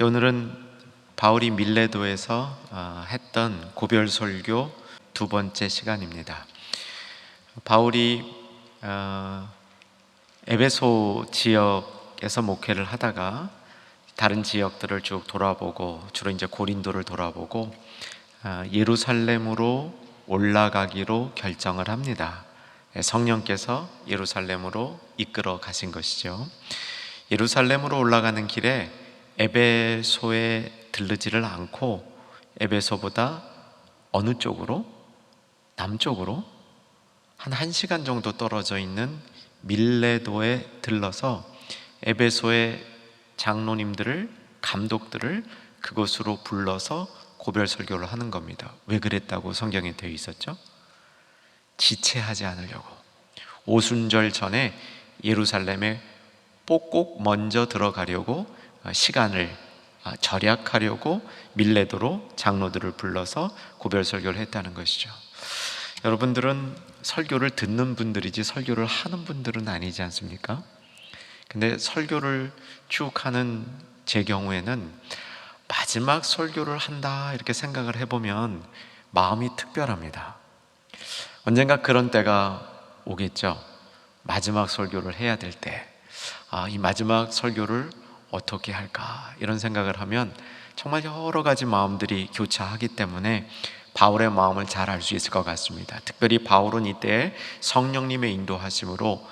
오늘은 바울이 밀레도에서 했던 고별 설교 두 번째 시간입니다. 바울이 에베소 지역에서 목회를 하다가 다른 지역들을 쭉 돌아보고 주로 이제 고린도를 돌아보고 예루살렘으로 올라가기로 결정을 합니다. 성령께서 예루살렘으로 이끌어 가신 것이죠. 예루살렘으로 올라가는 길에 에베소에 들르지를 않고 에베소보다 어느 쪽으로? 남쪽으로 한 1시간 정도 떨어져 있는 밀레도에 들러서 에베소의 장로님들을, 감독들을 그곳으로 불러서 고별 설교를 하는 겁니다. 왜 그랬다고 성경에 되어 있었죠? 지체하지 않으려고. 오순절 전에 예루살렘에 꼭 먼저 들어가려고 시간을 절약하려고 밀레도로 장로들을 불러서 고별 설교를 했다는 것이죠. 여러분들은 설교를 듣는 분들이지 설교를 하는 분들은 아니지 않습니까? 근데 설교를 쭉 하는 제 경우에는 마지막 설교를 한다 이렇게 생각을 해보면 마음이 특별합니다. 언젠가 그런 때가 오겠죠. 마지막 설교를 해야 될 때, 이 마지막 설교를 어떻게 할까 이런 생각을 하면 정말 여러 가지 마음들이 교차하기 때문에 바울의 마음을 잘 알 수 있을 것 같습니다. 특별히 바울은 이때 성령님의 인도하심으로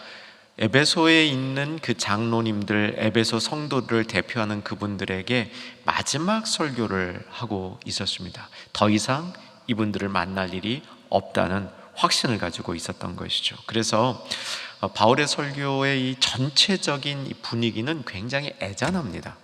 에베소에 있는 그 장로님들, 에베소 성도들을 대표하는 그분들에게 마지막 설교를 하고 있었습니다. 더 이상 이분들을 만날 일이 없다는 확신을 가지고 있었던 것이죠. 그래서 바울의 설교의 이 전체적인 분위기는 굉장히 애잔합니다.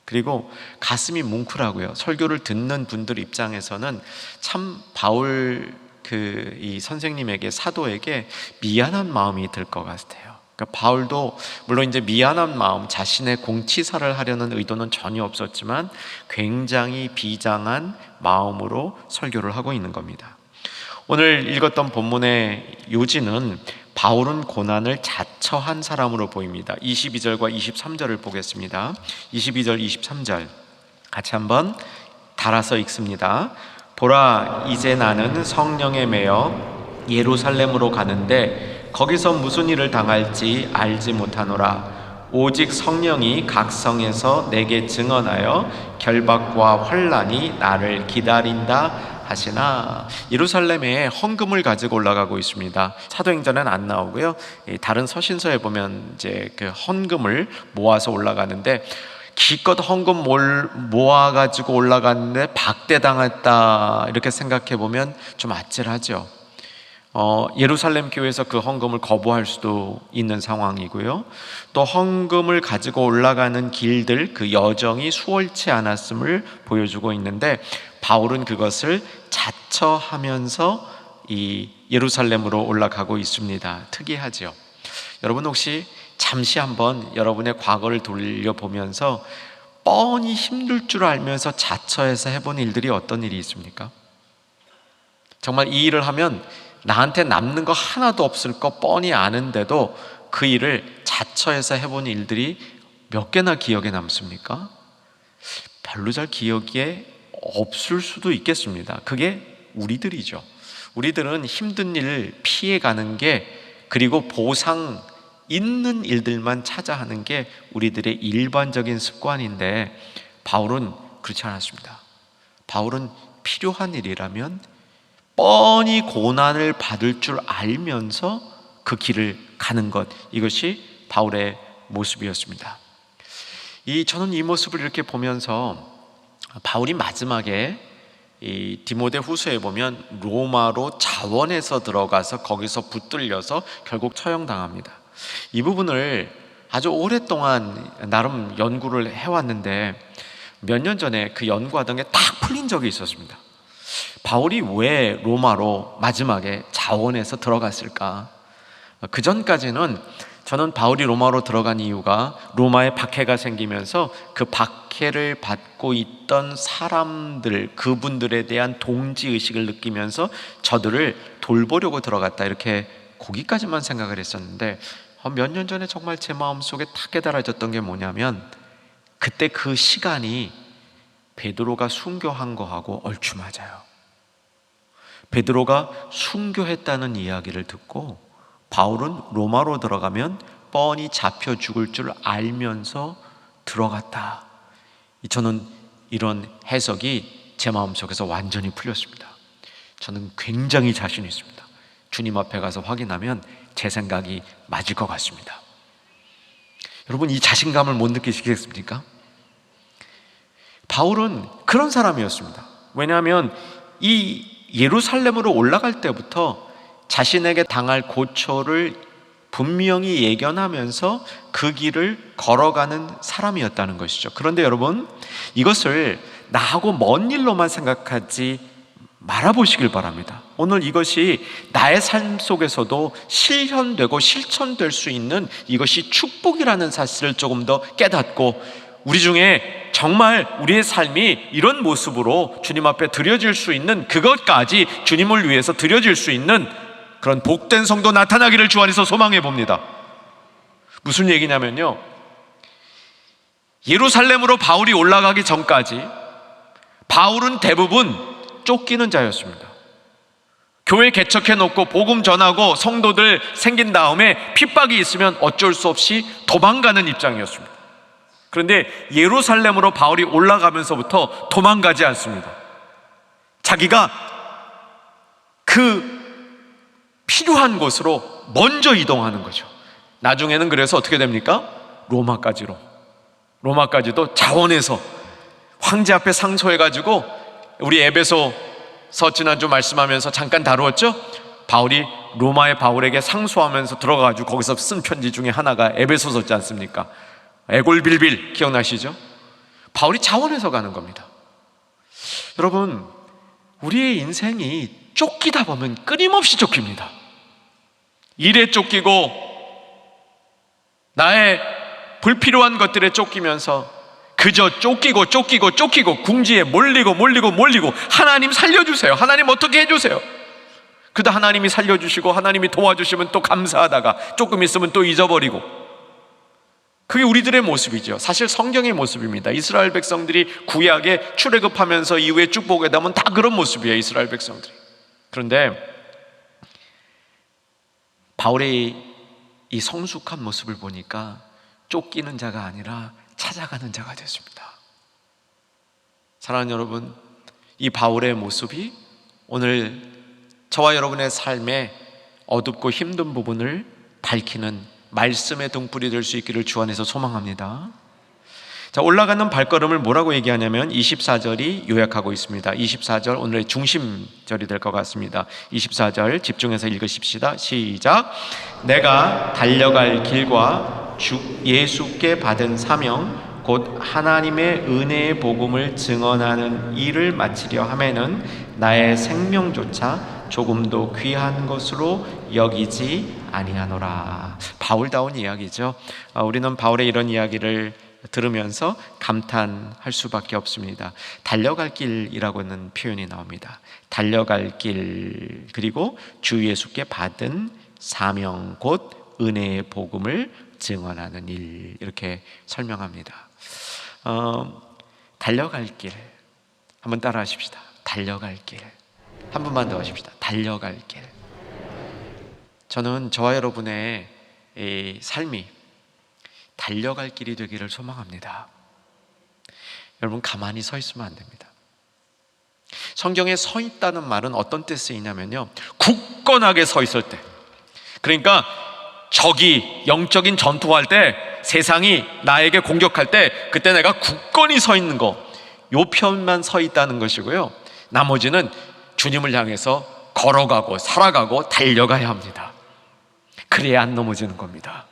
그리고 가슴이 뭉클하고요. 설교를 듣는 분들 입장에서는 참 바울 이 선생님에게, 사도에게 미안한 마음이 들 것 같아요. 그러니까 바울도 물론 이제 미안한 마음, 자신의 공치사를 하려는 의도는 전혀 없었지만 굉장히 비장한 마음으로 설교를 하고 있는 겁니다. 오늘 읽었던 본문의 요지는 바울은 고난을 자처한 사람으로 보입니다. 22절과 23절을 보겠습니다. 22절, 23절 같이 한번 달아서 읽습니다. 보라, 이제 나는 성령에 매여 예루살렘으로 가는데 거기서 무슨 일을 당할지 알지 못하노라. 오직 성령이 각 성에서 내게 증언하여 결박과 환난이 나를 기다린다 하시나. 예루살렘에 헌금을 가지고 올라가고 있습니다. 사도행전은 안 나오고요. 다른 서신서에 보면 이제 그 헌금을 모아서 올라가는데 기껏 헌금 모아가지고 올라갔는데 박대당했다 이렇게 생각해 보면 좀 아찔하죠. 예루살렘 교회에서 그 헌금을 거부할 수도 있는 상황이고요. 또 헌금을 가지고 올라가는 길들, 그 여정이 수월치 않았음을 보여주고 있는데 바울은 그것을 자처하면서 이 예루살렘으로 올라가고 있습니다. 특이하죠. 여러분 혹시 잠시 한번 여러분의 과거를 돌려보면서 뻔히 힘들 줄 알면서 자처해서 해본 일들이 어떤 일이 있습니까? 정말 이 일을 하면 나한테 남는 거 하나도 없을 거 뻔히 아는데도 그 일을 자처해서 해본 일들이 몇 개나 기억에 남습니까? 별로 잘 기억에 없을 수도 있겠습니다. 그게 우리들이죠. 우리들은 힘든 일 피해가는 게, 그리고 보상 있는 일들만 찾아 하는 게 우리들의 일반적인 습관인데 바울은 그렇지 않았습니다. 바울은 필요한 일이라면 뻔히 고난을 받을 줄 알면서 그 길을 가는 것, 이것이 바울의 모습이었습니다. 저는 이 모습을 이렇게 보면서 바울이 마지막에 이 디모데 후서에 보면 로마로 자원해서 들어가서 거기서 붙들려서 결국 처형당합니다. 이 부분을 아주 오랫동안 나름 연구를 해왔는데 몇 년 전에 그 연구하던 게 딱 풀린 적이 있었습니다. 바울이 왜 로마로 마지막에 자원해서 들어갔을까? 그 전까지는 저는 바울이 로마로 들어간 이유가 로마에 박해가 생기면서 그 박해를 받고 있던 사람들, 그분들에 대한 동지의식을 느끼면서 저들을 돌보려고 들어갔다, 이렇게 거기까지만 생각을 했었는데 몇 년 전에 정말 제 마음속에 딱 깨달아졌던 게 뭐냐면 그때 그 시간이 베드로가 순교한 거하고 얼추 맞아요. 베드로가 순교했다는 이야기를 듣고 바울은 로마로 들어가면 뻔히 잡혀 죽을 줄 알면서 들어갔다. 저는 이런 해석이 제 마음속에서 완전히 풀렸습니다. 저는 굉장히 자신 있습니다. 주님 앞에 가서 확인하면 제 생각이 맞을 것 같습니다. 여러분, 이 자신감을 못 느끼시겠습니까? 바울은 그런 사람이었습니다. 왜냐하면 이 예루살렘으로 올라갈 때부터 자신에게 당할 고초를 분명히 예견하면서 그 길을 걸어가는 사람이었다는 것이죠. 그런데 여러분, 이것을 나하고 먼 일로만 생각하지 말아보시길 바랍니다. 오늘 이것이 나의 삶 속에서도 실현되고 실천될 수 있는 이것이 축복이라는 사실을 조금 더 깨닫고, 우리 중에 정말 우리의 삶이 이런 모습으로 주님 앞에 드려질 수 있는, 그것까지 주님을 위해서 드려질 수 있는 그런 복된 성도 나타나기를 주 안에서 소망해 봅니다. 무슨 얘기냐면요, 예루살렘으로 바울이 올라가기 전까지 바울은 대부분 쫓기는 자였습니다. 교회 개척해 놓고 복음 전하고 성도들 생긴 다음에 핍박이 있으면 어쩔 수 없이 도망가는 입장이었습니다. 그런데 예루살렘으로 바울이 올라가면서부터 도망가지 않습니다. 자기가 그 필요한 곳으로 먼저 이동하는 거죠. 나중에는 그래서 어떻게 됩니까? 로마까지도 자원해서 황제 앞에 상소해가지고, 우리 에베소서 지난주 말씀하면서 잠깐 다루었죠? 바울이 로마의 바울에게 상소하면서 들어가가지고 거기서 쓴 편지 중에 하나가 에베소서지 않습니까? 애골빌빌 기억나시죠? 바울이 자원해서 가는 겁니다. 여러분, 우리의 인생이 쫓기다 보면 끊임없이 쫓깁니다. 일에 쫓기고 나의 불필요한 것들에 쫓기면서 그저 쫓기고 궁지에 몰리고 하나님 살려주세요, 하나님 어떻게 해주세요. 그러다 하나님이 살려주시고 하나님이 도와주시면 또 감사하다가 조금 있으면 또 잊어버리고, 그게 우리들의 모습이죠. 사실 성경의 모습입니다. 이스라엘 백성들이 구약에 출애굽하면서 이후에 쭉 보게 되면 다 그런 모습이에요, 이스라엘 백성들이. 그런데 바울의 이 성숙한 모습을 보니까 쫓기는 자가 아니라 찾아가는 자가 됐습니다. 사랑하는 여러분, 이 바울의 모습이 오늘 저와 여러분의 삶에 어둡고 힘든 부분을 밝히는 말씀의 등불이 될 수 있기를 주 안에서 소망합니다. 자, 올라가는 발걸음을 뭐라고 얘기하냐면 24절이 요약하고 있습니다. 24절 오늘의 중심절이 될 것 같습니다. 24절 집중해서 읽으십시다. 시작. 내가 달려갈 길과 주 예수께 받은 사명 곧 하나님의 은혜의 복음을 증언하는 일을 마치려 하면은 나의 생명조차 조금도 귀한 것으로 여기지 아니하노라. 바울다운 이야기죠. 우리는 바울의 이런 이야기를 들으면서 감탄할 수밖에 없습니다. 달려갈 길이라고는 표현이 나옵니다. 달려갈 길, 그리고 주 예수께 받은 사명 곧 은혜의 복음을 증언하는 일, 이렇게 설명합니다. 달려갈 길, 한번 따라 하십시다. 달려갈 길. 한 번만 더 하십시다. 달려갈 길. 저는 저와 여러분의 이 삶이 달려갈 길이 되기를 소망합니다. 여러분, 가만히 서 있으면 안 됩니다. 성경에 서 있다는 말은 어떤 때 쓰이냐면요, 굳건하게 서 있을 때, 그러니까 적이 영적인 전투할 때, 세상이 나에게 공격할 때, 그때 내가 굳건히 서 있는 거, 요 편만 서 있다는 것이고요, 나머지는 주님을 향해서 걸어가고 살아가고 달려가야 합니다. 그래야 안 넘어지는 겁니다.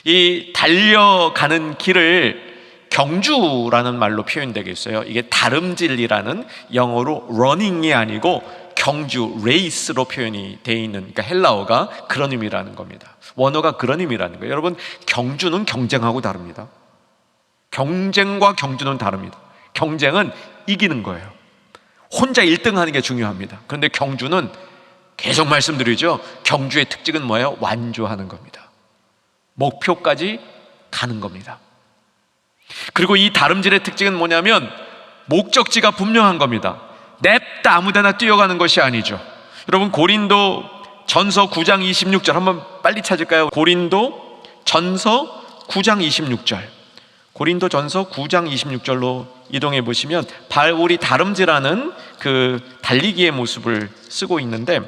이 달려가는 길을 경주라는 말로 표현되겠어요. 이게 다름질이라는, 영어로 running이 아니고 경주, 레이스로 표현이 되어 있는, 그러니까 헬라어가 그런 의미라는 겁니다. 원어가 그런 의미라는 거예요. 여러분, 경주는 경쟁하고 다릅니다. 경쟁과 경주는 다릅니다. 경쟁은 이기는 거예요. 혼자 1등 하는 게 중요합니다. 그런데 경주는, 계속 말씀드리죠, 경주의 특징은 뭐예요? 완주하는 겁니다. 목표까지 가는 겁니다. 그리고 이 다름질의 특징은 뭐냐면 목적지가 분명한 겁니다. 냅다 아무데나 뛰어가는 것이 아니죠. 여러분, 고린도 전서 9장 26절 한번 빨리 찾을까요? 고린도 전서 9장 26절. 고린도 전서 9장 26절로 이동해 보시면 바울이 다름질하는 그 달리기의 모습을 쓰고 있는데,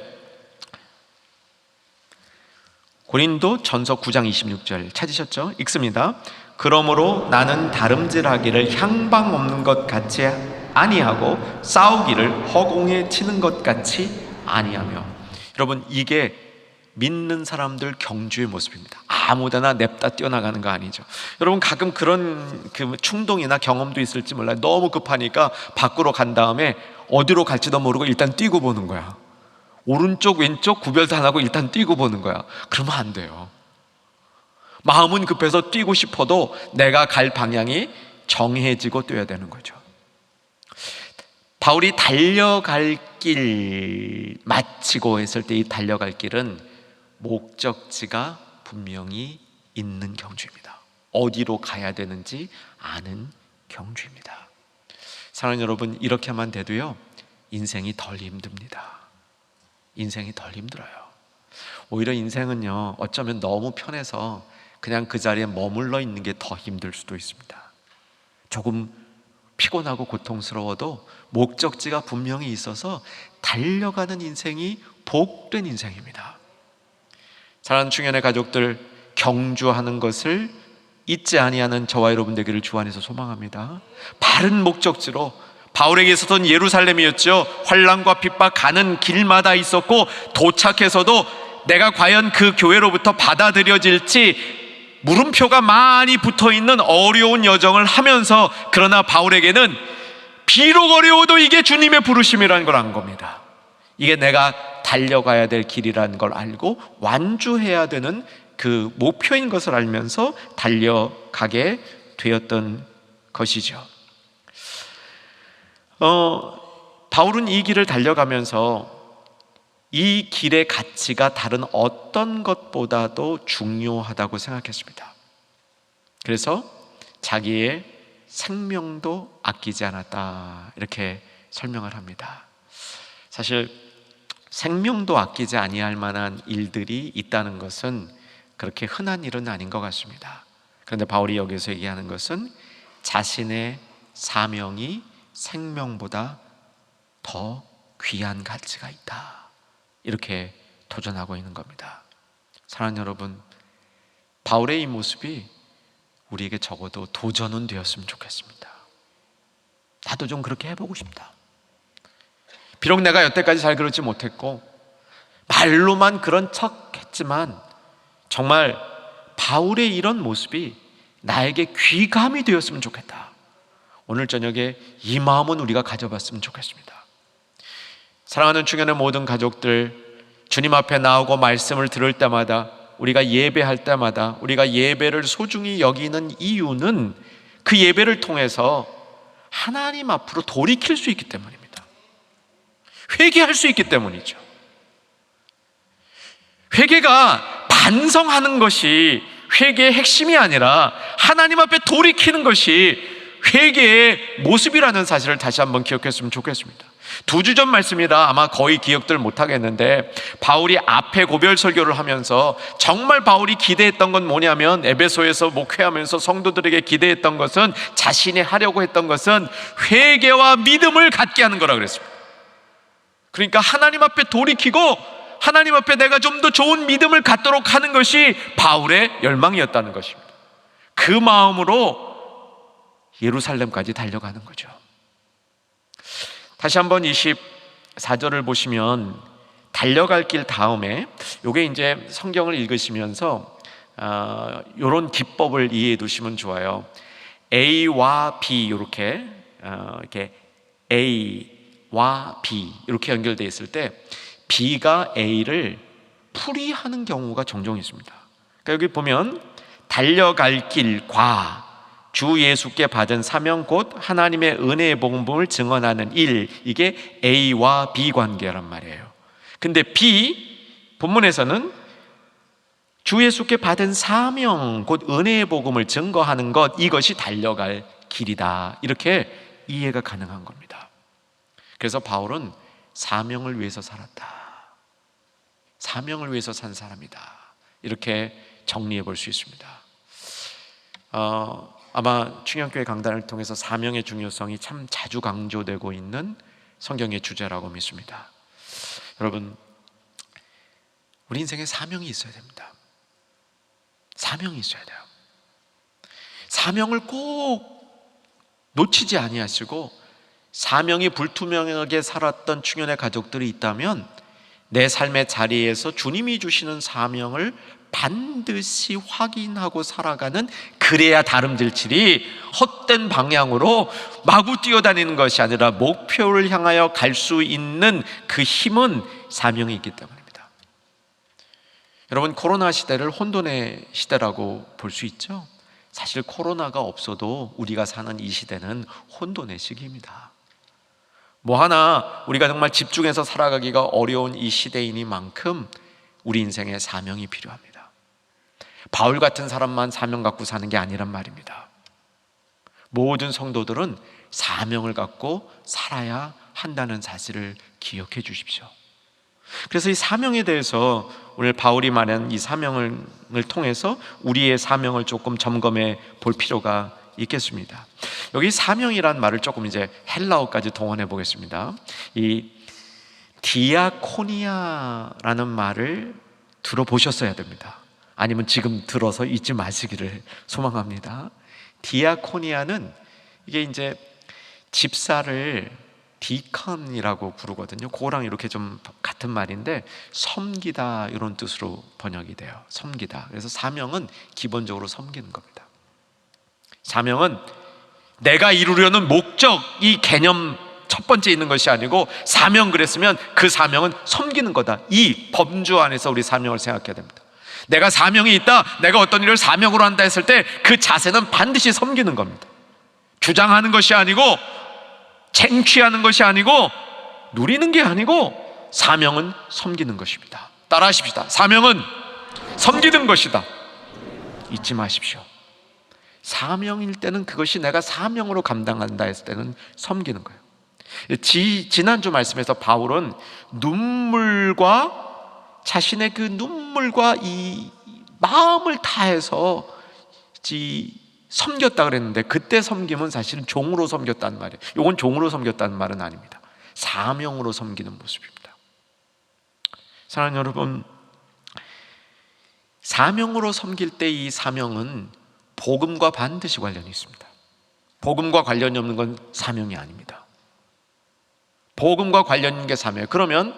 고린도 전서 9장 26절 찾으셨죠? 읽습니다. 그러므로 나는 다름질하기를 향방 없는 것 같이 아니하고 싸우기를 허공에 치는 것 같이 아니하며. 여러분, 이게 믿는 사람들 경주의 모습입니다. 아무데나 냅다 뛰어나가는 거 아니죠. 여러분, 가끔 그런 그 충동이나 경험도 있을지 몰라요. 너무 급하니까 밖으로 간 다음에 어디로 갈지도 모르고 일단 뛰고 보는 거야. 오른쪽 왼쪽 구별도 안 하고 일단 뛰고 보는 거야. 그러면 안 돼요. 마음은 급해서 뛰고 싶어도 내가 갈 방향이 정해지고 뛰어야 되는 거죠. 바울이 달려갈 길 마치고 했을 때 이 달려갈 길은 목적지가 분명히 있는 경주입니다. 어디로 가야 되는지 아는 경주입니다. 사랑하는 여러분, 이렇게만 돼도요, 인생이 덜 힘듭니다. 인생이 덜 힘들어요. 오히려 인생은요, 어쩌면 너무 편해서 그냥 그 자리에 머물러 있는 게 더 힘들 수도 있습니다. 조금 피곤하고 고통스러워도 목적지가 분명히 있어서 달려가는 인생이 복된 인생입니다. 사랑하는 충현의 가족들, 경주하는 것을 잊지 아니하는 저와 여러분 되기를 주 안에서 소망합니다. 바른 목적지로, 바울에게 있어서는 예루살렘이었죠. 환난과 핍박 가는 길마다 있었고, 도착해서도 내가 과연 그 교회로부터 받아들여질지 물음표가 많이 붙어있는 어려운 여정을 하면서, 그러나 바울에게는 비록 어려워도 이게 주님의 부르심이라는 걸 안 겁니다. 이게 내가 달려가야 될 길이라는 걸 알고 완주해야 되는 그 목표인 것을 알면서 달려가게 되었던 것이죠. 바울은 이 길을 달려가면서 이 길의 가치가 다른 어떤 것보다도 중요하다고 생각했습니다. 그래서 자기의 생명도 아끼지 않았다, 이렇게 설명을 합니다. 사실 생명도 아끼지 아니할 만한 일들이 있다는 것은 그렇게 흔한 일은 아닌 것 같습니다. 그런데 바울이 여기서 얘기하는 것은 자신의 사명이 생명보다 더 귀한 가치가 있다, 이렇게 도전하고 있는 겁니다. 사랑하는 여러분, 바울의 이 모습이 우리에게 적어도 도전은 되었으면 좋겠습니다. 나도 좀 그렇게 해보고 싶다. 비록 내가 여태까지 잘 그러지 못했고 말로만 그런 척 했지만 정말 바울의 이런 모습이 나에게 귀감이 되었으면 좋겠다. 오늘 저녁에 이 마음은 우리가 가져봤으면 좋겠습니다. 사랑하는 충현의 모든 가족들, 주님 앞에 나오고 말씀을 들을 때마다, 우리가 예배할 때마다 우리가 예배를 소중히 여기는 이유는 그 예배를 통해서 하나님 앞으로 돌이킬 수 있기 때문입니다. 회개할 수 있기 때문이죠. 회개가 반성하는 것이 회개의 핵심이 아니라 하나님 앞에 돌이키는 것이 회개의 모습이라는 사실을 다시 한번 기억했으면 좋겠습니다. 2주 전 말씀이라 아마 거의 기억들 못하겠는데, 바울이 앞에 고별 설교를 하면서 정말 바울이 기대했던 건 뭐냐면, 에베소에서 목회하면서 성도들에게 기대했던 것은, 자신이 하려고 했던 것은 회개와 믿음을 갖게 하는 거라 그랬습니다. 그러니까 하나님 앞에 돌이키고 하나님 앞에 내가 좀 더 좋은 믿음을 갖도록 하는 것이 바울의 열망이었다는 것입니다. 그 마음으로 예루살렘까지 달려가는 거죠. 다시 한번 24절을 보시면 달려갈 길 다음에, 요게 이제 성경을 읽으시면서 요런 기법을 이해해 두시면 좋아요. A와 B, 이렇게 A와 B 이렇게 연결되어 있을 때 B가 A를 풀이하는 경우가 종종 있습니다. 그러니까 여기 보면 달려갈 길과 주 예수께 받은 사명 곧 하나님의 은혜의 복음을 증언하는 일, 이게 A와 B 관계란 말이에요. 근데 B 본문에서는 주 예수께 받은 사명 곧 은혜의 복음을 증거하는 것, 이것이 달려갈 길이다, 이렇게 이해가 가능한 겁니다. 그래서 바울은 사명을 위해서 살았다, 사명을 위해서 산 사람이다, 이렇게 정리해 볼 수 있습니다. 아마 충영교회 강단을 통해서 사명의 중요성이 참 자주 강조되고 있는 성경의 주제라고 믿습니다. 여러분, 우리 인생에 사명이 있어야 됩니다. 사명이 있어야 돼요. 사명을 꼭 놓치지 아니하시고, 사명이 불투명하게 살았던 충현의 가족들이 있다면 내 삶의 자리에서 주님이 주시는 사명을 반드시 확인하고 살아가는, 그래야 다름질질이 헛된 방향으로 마구 뛰어다니는 것이 아니라 목표를 향하여 갈 수 있는 그 힘은 사명이 있기 때문입니다. 여러분, 코로나 시대를 혼돈의 시대라고 볼 수 있죠. 사실 코로나가 없어도 우리가 사는 이 시대는 혼돈의 시기입니다. 뭐 하나 우리가 정말 집중해서 살아가기가 어려운 이 시대이니만큼 우리 인생에 사명이 필요합니다. 바울 같은 사람만 사명 갖고 사는 게 아니란 말입니다. 모든 성도들은 사명을 갖고 살아야 한다는 사실을 기억해 주십시오. 그래서 이 사명에 대해서 오늘 바울이 말한 이 사명을 통해서 우리의 사명을 조금 점검해 볼 필요가 있겠습니다. 여기 사명이란 말을 조금 이제 헬라어까지 동원해 보겠습니다. 이 디아코니아라는 말을 들어보셨어야 됩니다. 아니면 지금 들어서 잊지 마시기를 소망합니다. 디아코니아는 이게 이제 집사를 디컨이라고 부르거든요. 그거랑 이렇게 좀 같은 말인데, 섬기다 이런 뜻으로 번역이 돼요. 섬기다. 그래서 사명은 기본적으로 섬기는 겁니다. 사명은 내가 이루려는 목적, 이 개념 첫 번째 있는 것이 아니고, 사명 그랬으면 그 사명은 섬기는 거다, 이 범주 안에서 우리 사명을 생각해야 됩니다. 내가 사명이 있다, 내가 어떤 일을 사명으로 한다 했을 때 그 자세는 반드시 섬기는 겁니다. 주장하는 것이 아니고, 쟁취하는 것이 아니고, 누리는 게 아니고, 사명은 섬기는 것입니다. 따라 하십시다. 사명은 섬기는 것이다. 잊지 마십시오. 사명일 때는 그것이 내가 사명으로 감당한다 했을 때는 섬기는 거예요. 지난주 말씀에서 바울은 눈물과, 자신의 그 눈물과 이 마음을 다해서 섬겼다 그랬는데, 그때 섬김은 사실은 종으로 섬겼다는 말이에요. 이건 종으로 섬겼다는 말은 아닙니다. 사명으로 섬기는 모습입니다. 사랑하는 여러분, 사명으로 섬길 때 이 사명은 복음과 반드시 관련이 있습니다. 복음과 관련이 없는 건 사명이 아닙니다. 복음과 관련 있는 게 사명이에요. 그러면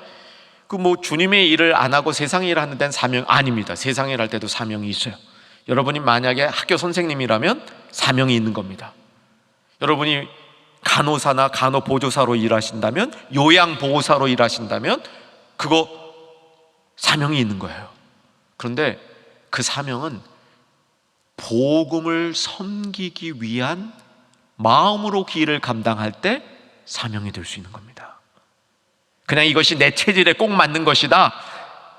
그 뭐 주님의 일을 안 하고 세상의 일을 하는 데는 사명 아닙니다. 세상의 일 할 때도 사명이 있어요. 여러분이 만약에 학교 선생님이라면 사명이 있는 겁니다. 여러분이 간호사나 간호보조사로 일하신다면, 요양보호사로 일하신다면 그거 사명이 있는 거예요. 그런데 그 사명은 복음을 섬기기 위한 마음으로 그 일을 감당할 때 사명이 될 수 있는 겁니다. 그냥 이것이 내 체질에 꼭 맞는 것이다,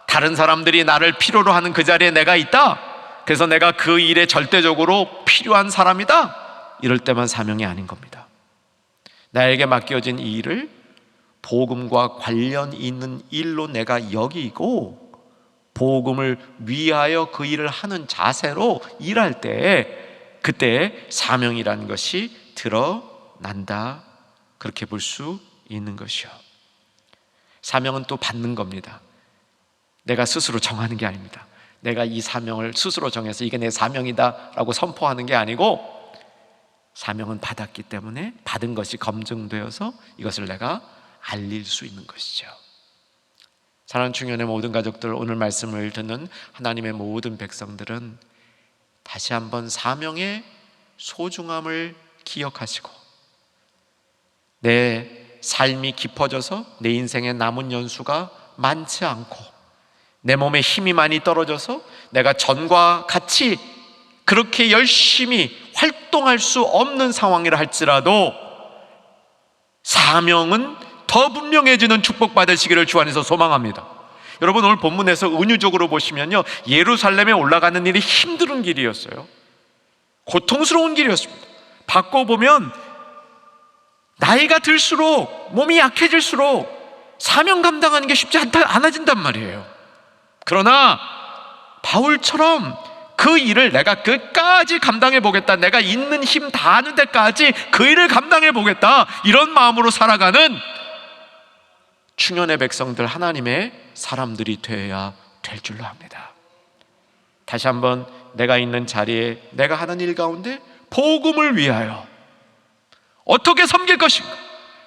다른 사람들이 나를 필요로 하는 그 자리에 내가 있다, 그래서 내가 그 일에 절대적으로 필요한 사람이다, 이럴 때만 사명이 아닌 겁니다. 나에게 맡겨진 이 일을 복음과 관련 있는 일로 내가 여기고, 복음을 위하여 그 일을 하는 자세로 일할 때, 그때 사명이라는 것이 드러난다, 그렇게 볼 수 있는 것이요. 사명은 또 받는 겁니다. 내가 스스로 정하는 게 아닙니다. 내가 이 사명을 스스로 정해서 이게 내 사명이다 라고 선포하는 게 아니고, 사명은 받았기 때문에 받은 것이 검증되어서 이것을 내가 알릴 수 있는 것이죠. 사랑하는 충현의 모든 가족들, 오늘 말씀을 듣는 하나님의 모든 백성들은 다시 한번 사명의 소중함을 기억하시고, 내 삶이 깊어져서 내 인생의 남은 연수가 많지 않고, 내 몸에 힘이 많이 떨어져서 내가 전과 같이 그렇게 열심히 활동할 수 없는 상황이라 할지라도 사명은 더 분명해지는 축복받으시기를 주 안에서 소망합니다. 여러분, 오늘 본문에서 은유적으로 보시면요, 예루살렘에 올라가는 일이 힘든 길이었어요. 고통스러운 길이었습니다. 바꿔보면 나이가 들수록, 몸이 약해질수록 사명 감당하는 게 쉽지 않아진단 말이에요. 그러나 바울처럼 그 일을 내가 끝까지 감당해 보겠다, 내가 있는 힘 다하는 데까지 그 일을 감당해 보겠다, 이런 마음으로 살아가는 충현의 백성들, 하나님의 사람들이 되어야 될 줄로 압니다. 다시 한번 내가 있는 자리에, 내가 하는 일 가운데 복음을 위하여 어떻게 섬길 것인가,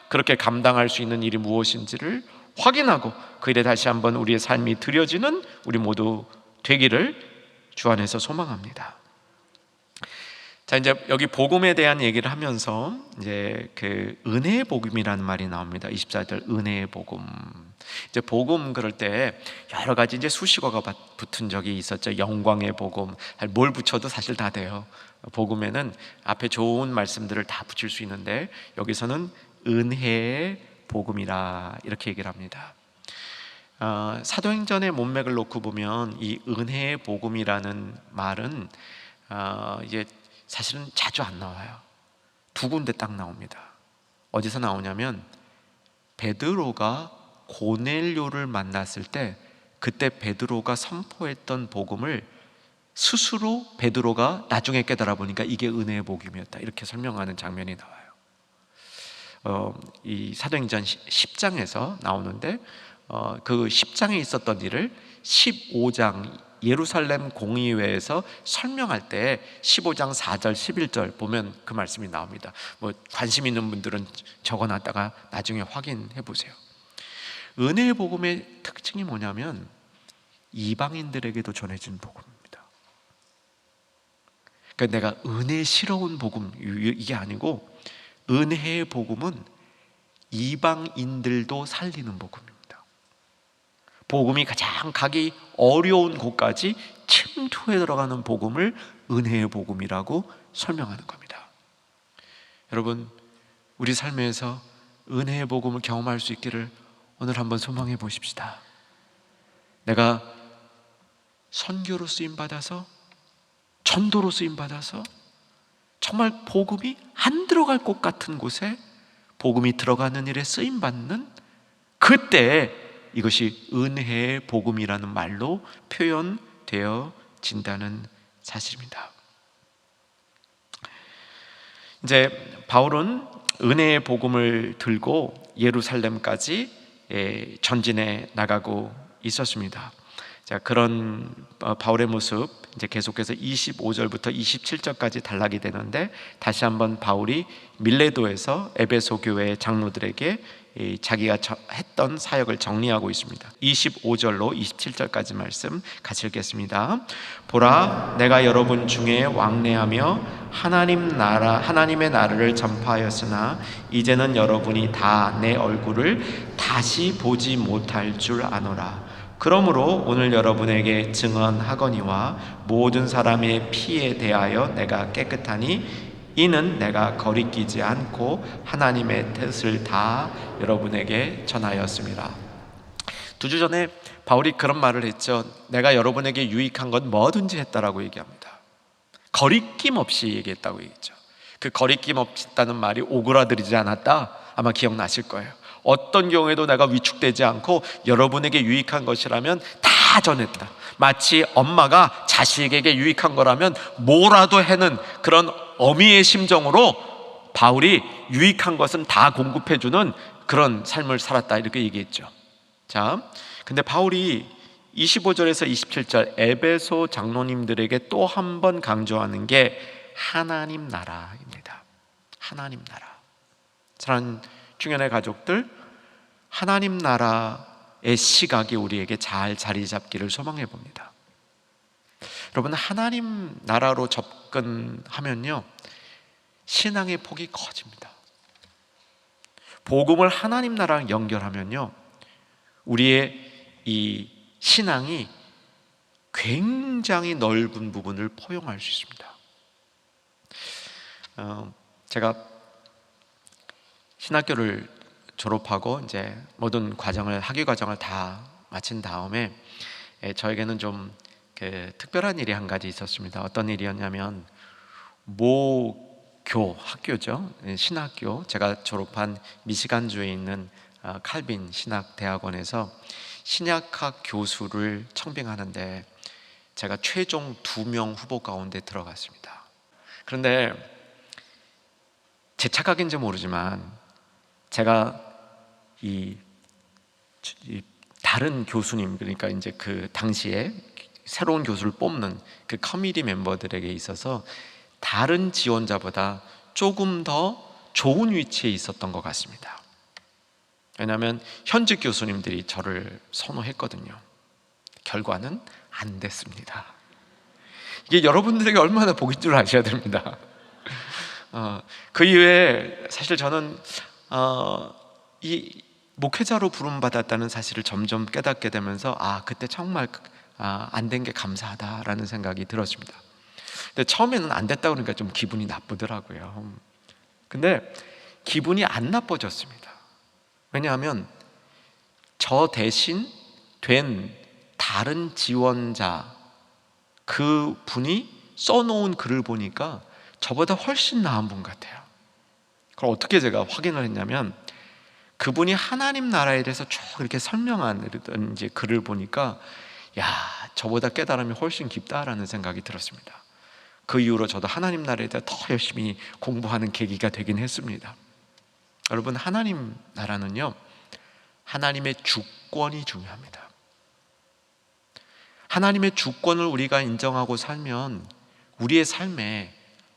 그렇게 감당할 수 있는 일이 무엇인지를 확인하고 그 일에 다시 한번 우리의 삶이 드려지는 우리 모두 되기를 주 안에서 소망합니다. 자, 이제 여기 복음에 대한 얘기를 하면서 이제 그 은혜의 복음이라는 말이 나옵니다. 24절 은혜의 복음. 이제 복음 그럴 때 여러 가지 이제 수식어가 붙은 적이 있었죠. 영광의 복음, 뭘 붙여도 사실 다 돼요. 복음에는 앞에 좋은 말씀들을 다 붙일 수 있는데 여기서는 은혜의 복음이라 이렇게 얘기를 합니다. 사도행전의 문맥을 놓고 보면 이 은혜의 복음이라는 말은 이제 사실은 자주 안 나와요. 두 군데 딱 나옵니다. 어디서 나오냐면 베드로가 고넬료를 만났을 때 그때 베드로가 선포했던 복음을 스스로 베드로가 나중에 깨달아 보니까 이게 은혜의 복음이었다, 이렇게 설명하는 장면이 나와요. 이 사도행전 10장에서 나오는데 그 10장에 있었던 일을 15장 예루살렘 공의회에서 설명할 때 15장 4절 11절 보면 그 말씀이 나옵니다. 뭐 관심 있는 분들은 적어놨다가 나중에 확인해 보세요. 은혜의 복음의 특징이 뭐냐면 이방인들에게도 전해진 복음입니다. 그러니까 내가 은혜스러운 복음, 이게 아니고 은혜의 복음은 이방인들도 살리는 복음입니다. 복음이 가장 가기 어려운 곳까지 침투해 들어가는 복음을 은혜의 복음이라고 설명하는 겁니다. 여러분, 우리 삶에서 은혜의 복음을 경험할 수 있기를 오늘 한번 소망해 보십시다. 내가 선교로 쓰임받아서, 전도로 쓰임받아서 정말 복음이 안 들어갈 곳 같은 곳에 복음이 들어가는 일에 쓰임받는 그때 이것이 은혜의 복음이라는 말로 표현되어진다는 사실입니다. 이제 바울은 은혜의 복음을 들고 예루살렘까지 전진해 나가고 있었습니다. 자, 그런 바울의 모습 이제 계속해서 25절부터 27절까지 단락이 되는데, 다시 한번 바울이 밀레도에서 에베소 교회 장로들에게 자기가 했던 사역을 정리하고 있습니다. 25절로 27절까지 말씀 같이 읽겠습니다. 보라, 내가 여러분 중에 왕래하며 하나님의 나라를 전파하였으나 이제는 여러분이 다 내 얼굴을 다시 보지 못할 줄 아노라. 그러므로 오늘 여러분에게 증언하거니와 모든 사람의 피에 대하여 내가 깨끗하니 이는 내가 거리끼지 않고 하나님의 뜻을 다 여러분에게 전하였습니다. 2주 전에 바울이 그런 말을 했죠. 내가 여러분에게 유익한 건 뭐든지 했다라고 얘기합니다. 거리낌 없이 얘기했다고 얘기했죠. 그 거리낌 없다는 말이 오그라들이지 않았다, 아마 기억나실 거예요. 어떤 경우에도 내가 위축되지 않고 여러분에게 유익한 것이라면 다 전했다. 마치 엄마가 자식에게 유익한 거라면 뭐라도 해는 그런 어미의 심정으로 바울이 유익한 것은 다 공급해주는 그런 삶을 살았다, 이렇게 얘기했죠. 자, 근데 바울이 25절에서 27절 에베소 장로님들에게 또 한 번 강조하는 게 하나님 나라입니다. 하나님 나라. 사랑하는 충현의 가족들, 하나님 나라의 시각이 우리에게 잘 자리 잡기를 소망해 봅니다. 여러분, 하나님 나라로 접근하면요, 신앙의 폭이 커집니다. 복음을 하나님 나라랑 연결하면요, 우리의 이 신앙이 굉장히 넓은 부분을 포용할 수 있습니다. 제가 신학교를 졸업하고 이제 모든 학위 과정을 다 마친 다음에 저에게는 좀 특별한 일이 한 가지 있었습니다. 어떤 일이었냐면 학교죠. 신학교. 제가 졸업한 미시간주에 있는 칼빈 신학대학원에서 신약학 교수를 청빙하는데 제가 최종 2명 후보 가운데 들어갔습니다. 그런데 제 착각인지 모르지만 제가 이 다른 교수님, 그러니까 이제 그 당시에 새로운 교수를 뽑는 그 커미티 멤버들에게 있어서 다른 지원자보다 조금 더 좋은 위치에 있었던 것 같습니다. 왜냐하면 현직 교수님들이 저를 선호했거든요. 결과는 안 됐습니다. 이게 여러분들에게 얼마나 복인 줄 아셔야 됩니다. 그 이후에 사실 저는 이 목회자로 부름받았다는 사실을 점점 깨닫게 되면서 그때 정말 안 된 게 감사하다라는 생각이 들었습니다. 근데 처음에는 안 됐다 그러니까 좀 기분이 나쁘더라고요. 근데 기분이 안 나빠졌습니다. 왜냐하면 저 대신 된 다른 지원자, 그 분이 써놓은 글을 보니까 저보다 훨씬 나은 분 같아요. 그걸 어떻게 제가 확인을 했냐면, 그분이 하나님 나라에 대해서 쭉 이렇게 설명한 이제 글을 보니까 저보다 깨달음이 훨씬 깊다라는 생각이 들었습니다. 그 이후로 저도 하나님 나라에 대해 더 열심히 공부하는 계기가 되긴 했습니다. 여러분, 하나님 나라는요, 하나님의 주권이 중요합니다. 하나님의 주권을 우리가 인정하고 살면 우리의 삶에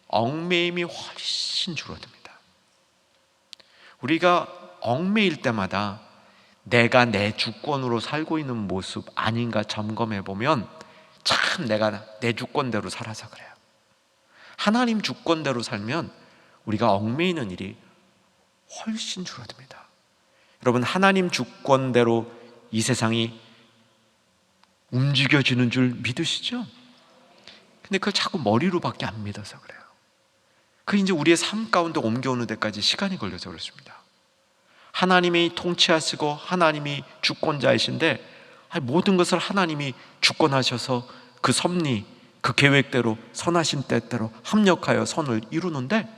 얽매임이 훨씬 줄어듭니다. 우리가 얽매일 때마다 내가 내 주권으로 살고 있는 모습 아닌가 점검해 보면 참 내가 내 주권대로 살아서 그래요. 하나님 주권대로 살면 우리가 얽매이는 일이 훨씬 줄어듭니다. 여러분, 하나님 주권대로 이 세상이 움직여지는 줄 믿으시죠? 근데 그걸 자꾸 머리로밖에 안 믿어서 그래요. 그 이제 우리의 삶 가운데 옮겨오는 데까지 시간이 걸려서 그렇습니다. 하나님이 통치하시고 하나님이 주권자이신데 모든 것을 하나님이 주권하셔서 그 섭리, 그 계획대로 선하신 때대로 합력하여 선을 이루는데,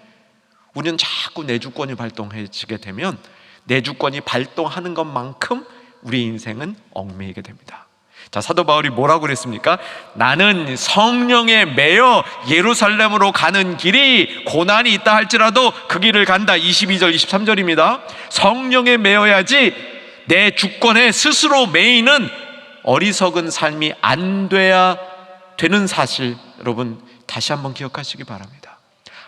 우리는 자꾸 내 주권이 발동해지게 되면 내 주권이 발동하는 것만큼 우리 인생은 얽매이게 됩니다. 자, 사도 바울이 뭐라고 그랬습니까? 나는 성령에 매여 예루살렘으로 가는 길이 고난이 있다 할지라도 그 길을 간다. 22절 23절입니다 성령에 매여야지 내 주권에 스스로 매이는 어리석은 삶이 안 돼야 되는 사실, 여러분 다시 한번 기억하시기 바랍니다.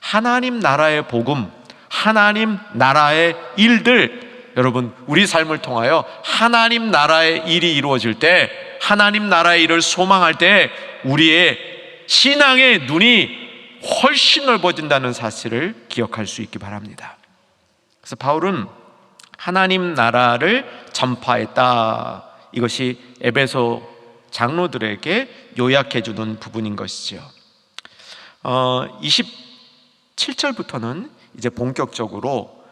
하나님 나라의 복음, 하나님 나라의 일들, 여러분 우리 삶을 통하여 하나님 나라의 일이 이루어질 때, 하나님 나라의 일을 소망할 때 우리의 신앙의 눈이 훨씬 넓어진다는 사실을 기억할 수 있기 바랍니다. 그래서 바울은 하나님 나라를 전파했다, 이것이 에베소 장로들에게 요약해 주는 부분인 것이죠. 27절부터는 이제 본격적으로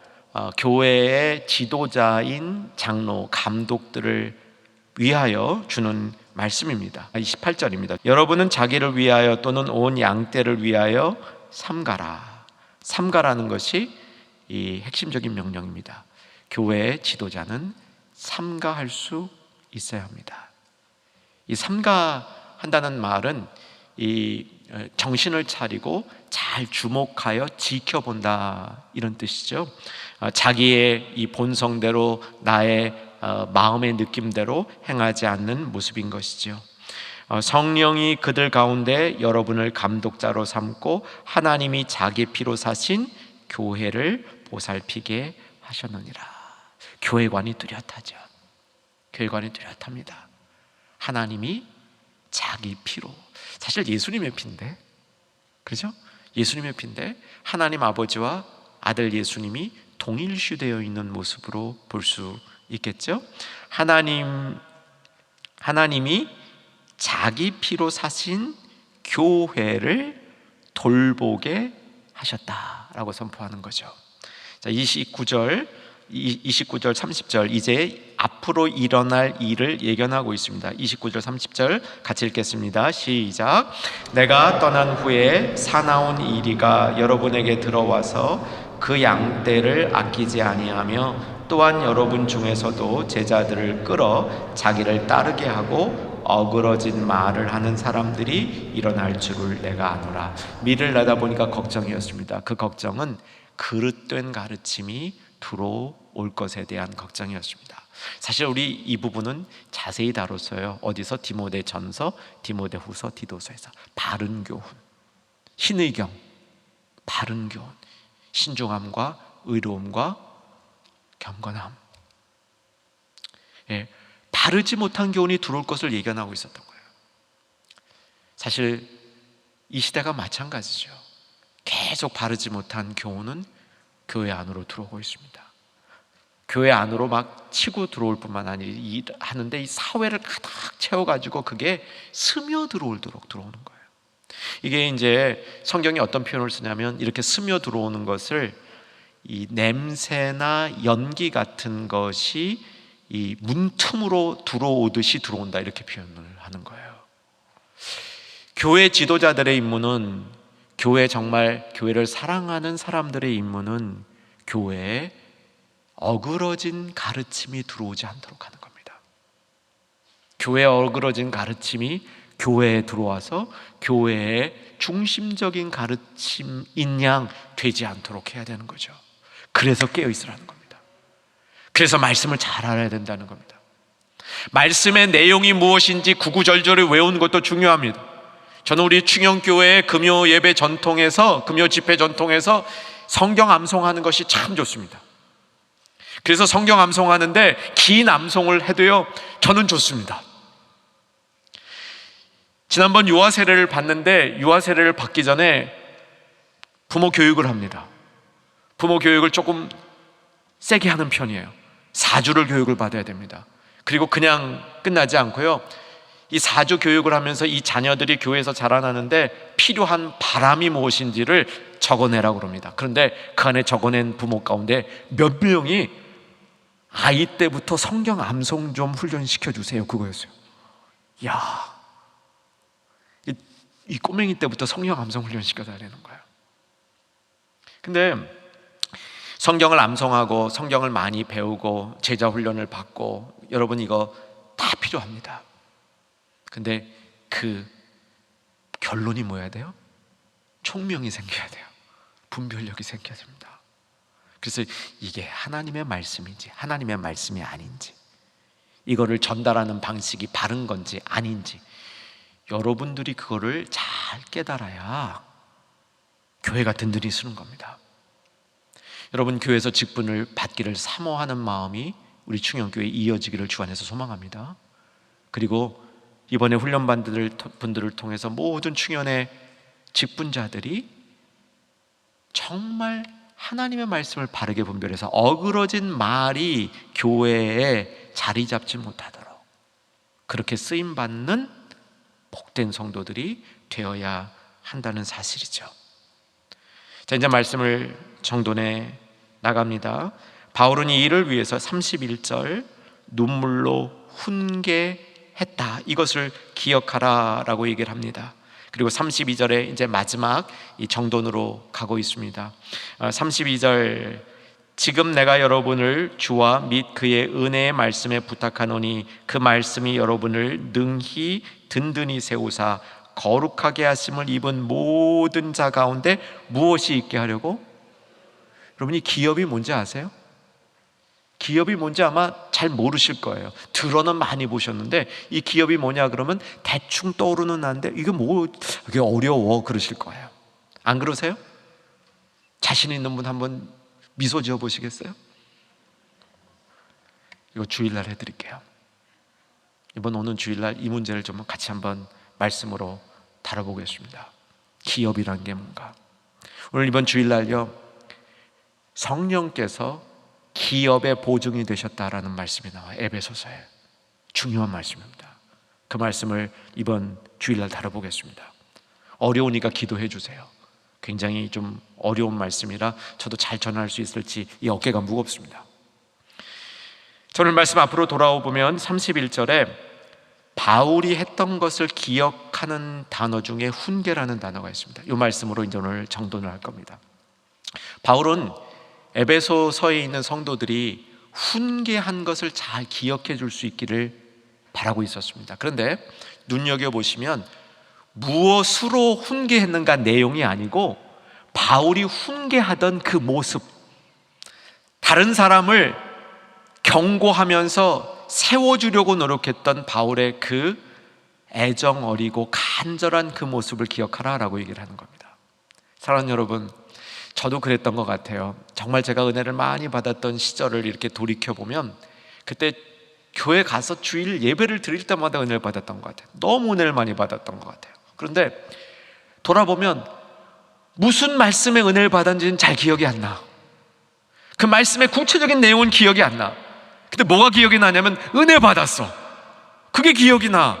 교회의 지도자인 장로, 감독들을 위하여 주는 말씀입니다. 28절입니다. 여러분은 자기를 위하여 또는 온 양떼를 위하여 삼가라. 삼가라는 것이 이 핵심적인 명령입니다. 교회의 지도자는 삼가할 수 있어야 합니다. 이 삼가한다는 말은 이 정신을 차리고 잘 주목하여 지켜본다, 이런 뜻이죠. 자기의 이 본성대로 나의 마음의 느낌대로 행하지 않는 모습인 것이죠. 성령이 그들 가운데 여러분을 감독자로 삼고 하나님이 자기 피로 사신 교회를 보살피게 하셨느니라. 교회관이 뚜렷하죠. 교회관이 뚜렷합니다. 하나님이 자기 피로, 사실 예수님의 피인데, 그렇죠? 예수님의 피인데 하나님 아버지와 아들 예수님이 동일시되어 있는 모습으로 볼 수 있겠죠? 하나님이 자기 피로 사신 교회를 돌보게 하셨다라고 선포하는 거죠. 자, 29절 30절, 이제 앞으로 일어날 일을 예견하고 있습니다. 29절 30절 같이 읽겠습니다. 시작. 내가 떠난 후에 사나운 이리가 여러분에게 들어와서 그 양떼를 아끼지 아니하며 또한 여러분 중에서도 제자들을 끌어 자기를 따르게 하고 어그러진 말을 하는 사람들이 일어날 줄을 내가 아노라. 미래를 내다보니까 걱정이었습니다. 그 걱정은 그릇된 가르침이 들어올 것에 대한 걱정이었습니다. 사실 우리 이 부분은 자세히 다뤘어요. 어디서? 디모데전서, 디모데후서, 디도서에서. 바른 교훈, 신의경, 바른 교훈, 신중함과 의로움과 경건함. 예, 바르지 못한 교훈이 들어올 것을 예견하고 있었던 거예요. 사실 이 시대가 마찬가지죠. 계속 바르지 못한 교훈은 교회 안으로 들어오고 있습니다. 교회 안으로 막 치고 들어올 뿐만 아니라 하는데 이 사회를 가득 채워가지고 그게 스며들어오도록 들어오는 거예요. 이게 이제 성경이 어떤 표현을 쓰냐면 이렇게 스며들어오는 것을 이 냄새나 연기 같은 것이 이 문틈으로 들어오듯이 들어온다, 이렇게 표현을 하는 거예요. 교회 지도자들의 임무는, 교회 정말 교회를 사랑하는 사람들의 임무는 교회에 어그러진 가르침이 들어오지 않도록 하는 겁니다. 교회에 어그러진 가르침이 교회에 들어와서 교회의 중심적인 가르침인 양 되지 않도록 해야 되는 거죠. 그래서 깨어 있으라는 겁니다. 그래서 말씀을 잘 알아야 된다는 겁니다. 말씀의 내용이 무엇인지 구구절절히 외우는 것도 중요합니다. 저는 우리 충영교회의 금요 예배 전통에서, 금요 집회 전통에서 성경 암송하는 것이 참 좋습니다. 그래서 성경 암송하는데 긴 암송을 해도요, 저는 좋습니다. 지난번 유아 세례를 받는데, 유아 세례를 받기 전에 부모 교육을 합니다. 부모 교육을 조금 세게 하는 편이에요. 4주를 교육을 받아야 됩니다. 그리고 그냥 끝나지 않고요, 이 4주 교육을 하면서 이 자녀들이 교회에서 자라나는데 필요한 바람이 무엇인지를 적어내라고 그럽니다. 그런데 그 안에 적어낸 부모 가운데 몇 명이 아이 때부터 성경 암송 좀 훈련시켜 주세요, 그거였어요. 야, 이 꼬맹이 때부터 성경 암송 훈련시켜줘야 되는 거예요. 근데 성경을 암송하고 성경을 많이 배우고 제자 훈련을 받고, 여러분 이거 다 필요합니다. 근데 그 결론이 뭐여야 돼요? 총명이 생겨야 돼요. 분별력이 생겨야 됩니다. 그래서 이게 하나님의 말씀인지 하나님의 말씀이 아닌지, 이거를 전달하는 방식이 바른 건지 아닌지, 여러분들이 그거를 잘 깨달아야 교회가 든든히 서는 겁니다. 여러분, 교회에서 직분을 받기를 사모하는 마음이 우리 충영교회에 이어지기를 주 안에서 소망합니다. 그리고 이번에 훈련받은 분들을 통해서 모든 충현의 직분자들이 정말 하나님의 말씀을 바르게 분별해서 어그러진 말이 교회에 자리 잡지 못하도록 그렇게 쓰임받는 복된 성도들이 되어야 한다는 사실이죠. 자, 이제 말씀을 정돈해 나갑니다. 바울은 이 일을 위해서 31절 눈물로 훈계했다, 이것을 기억하라라고 얘기를 합니다. 그리고 32절에 이제 마지막 이 정돈으로 가고 있습니다. 32절, 지금 내가 여러분을 주와 및 그의 은혜의 말씀에 부탁하노니 그 말씀이 여러분을 능히 든든히 세우사 거룩하게 하심을 입은 모든 자 가운데 무엇이 있게 하려고? 여러분이 기업이 뭔지 아세요? 기업이 뭔지 아마 잘 모르실 거예요. 들어는 많이 보셨는데 이 기업이 뭐냐 그러면 대충 떠오르는 나는데 이게 어려워 그러실 거예요. 안 그러세요? 자신 있는 분 한번 미소 지어 보시겠어요? 이거 주일날 해드릴게요. 이번 오는 주일날 이 문제를 좀 같이 한번 말씀으로 다뤄보겠습니다. 기업이란 게 뭔가. 오늘 이번 주일날요, 성령께서 기업의 보증이 되셨다라는 말씀이 나와요. 에베소서에 중요한 말씀입니다. 그 말씀을 이번 주일날 다뤄보겠습니다. 어려우니까 기도해 주세요. 굉장히 좀 어려운 말씀이라 저도 잘 전할 수 있을지 이 어깨가 무겁습니다. 오늘 말씀 앞으로 돌아오면 31절에 바울이 했던 것을 기억하는 단어 중에 훈계라는 단어가 있습니다. 이 말씀으로 이제 오늘 정돈을 할 겁니다. 바울은 에베소서에 있는 성도들이 훈계한 것을 잘 기억해 줄 수 있기를 바라고 있었습니다. 그런데 눈여겨보시면 무엇으로 훈계했는가 내용이 아니고 바울이 훈계하던 그 모습, 다른 사람을 경고하면서 세워주려고 노력했던 바울의 그 애정 어리고 간절한 그 모습을 기억하라라고 얘기를 하는 겁니다. 사랑하는 여러분, 저도 그랬던 것 같아요. 정말 제가 은혜를 많이 받았던 시절을 이렇게 돌이켜보면 그때 교회 가서 주일 예배를 드릴 때마다 은혜를 받았던 것 같아요. 너무 은혜를 많이 받았던 것 같아요. 그런데 돌아보면 무슨 말씀에 은혜를 받았는지는 잘 기억이 안 나. 그 말씀의 구체적인 내용은 기억이 안 나. 근데 뭐가 기억이 나냐면 은혜 받았어. 그게 기억이 나.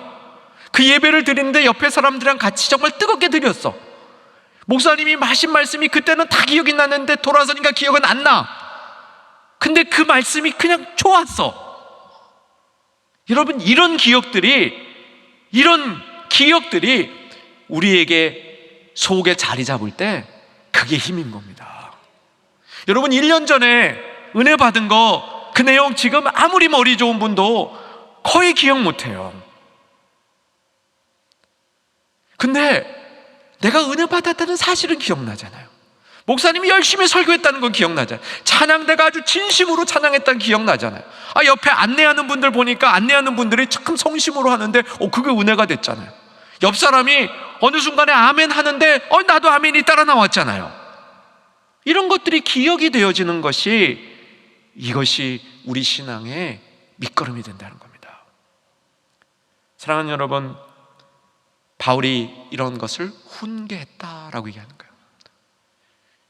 그 예배를 드리는데 옆에 사람들이랑 같이 정말 뜨겁게 드렸어. 목사님이 하신 말씀이 그때는 다 기억이 났는데 돌아서니까 기억은 안 나. 근데 그 말씀이 그냥 좋았어. 여러분, 이런 기억들이 우리에게 속에 자리 잡을 때 그게 힘인 겁니다. 여러분, 1년 전에 은혜 받은 거 그 내용 지금 아무리 머리 좋은 분도 거의 기억 못해요. 근데 내가 은혜 받았다는 사실은 기억나잖아요. 목사님이 열심히 설교했다는 건 기억나잖아요. 찬양대가 아주 진심으로 찬양했다는 기억나잖아요. 옆에 안내하는 분들 보니까 안내하는 분들이 참 성심으로 하는데 그게 은혜가 됐잖아요. 옆 사람이 어느 순간에 아멘 하는데 나도 아멘이 따라 나왔잖아요. 이런 것들이 기억이 되어지는 것이, 이것이 우리 신앙의 밑거름이 된다는 겁니다. 사랑하는 여러분, 바울이 이런 것을 훈계했다라고 얘기하는 거예요.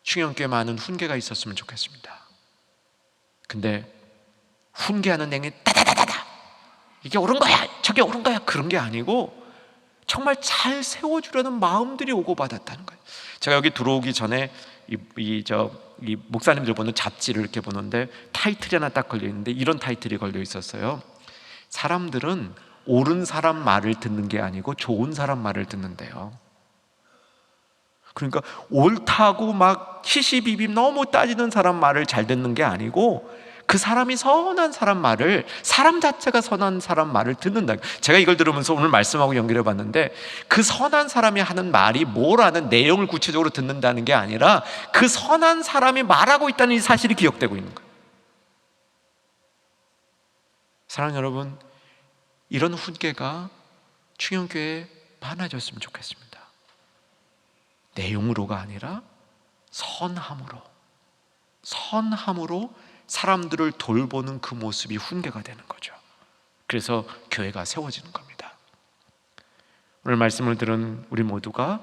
충영교회 많은 훈계가 있었으면 좋겠습니다. 근데 훈계하는 내용이 따다다다다, 이게 옳은 거야, 저게 옳은 거야, 그런 게 아니고 정말 잘 세워주려는 마음들이 오고 받았다는 거예요. 제가 여기 들어오기 전에 이 목사님들 보는 잡지를 이렇게 보는데 타이틀이 하나 딱 걸려 있는데 이런 타이틀이 걸려 있었어요. 사람들은 옳은 사람 말을 듣는 게 아니고 좋은 사람 말을 듣는데요. 그러니까 옳다고 막 시시비비 너무 따지는 사람 말을 잘 듣는 게 아니고 그 사람이 선한 사람 말을, 사람 자체가 선한 사람 말을 듣는다. 제가 이걸 들으면서 오늘 말씀하고 연결해 봤는데 그 선한 사람이 하는 말이 뭐라는 내용을 구체적으로 듣는다는 게 아니라 그 선한 사람이 말하고 있다는 이 사실이 기억되고 있는 거예요. 사랑하는 여러분, 이런 훈계가 충영교회에 많아졌으면 좋겠습니다. 내용으로가 아니라 선함으로 사람들을 돌보는 그 모습이 훈계가 되는 거죠. 그래서 교회가 세워지는 겁니다. 오늘 말씀을 들은 우리 모두가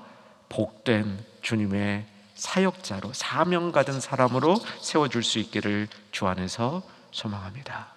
복된 주님의 사역자로, 사명 가진 사람으로 세워줄 수 있기를 주 안에서 소망합니다.